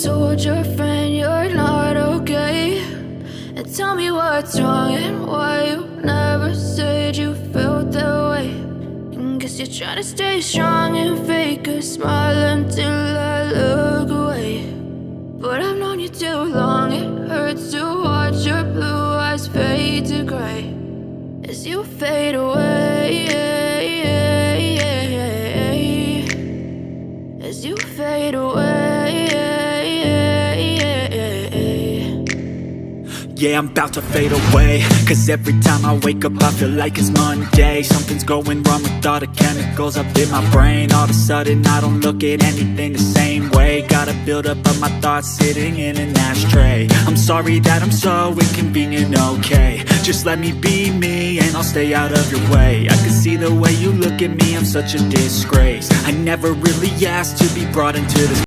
told your friend you're not okay? And tell me what's wrong and why you never said you felt that way. And guess you're trying to stay strong and fake a smile until I look away. But I've known you too long, it hurts to watch your blue eyes fade to gray as you fade away, as you fade away. Yeah, I'm about to fade away, cause every time I wake up I feel like it's Monday. Something's going wrong with all the chemicals up in my brain. All of a sudden I don't look at anything the same way. Gotta build up of my thoughts sitting in an ashtray. I'm sorry that I'm so inconvenient, okay? Just let me be me and I'll stay out of your way. I can see the way you look at me, I'm such a disgrace. I never really asked to be brought into this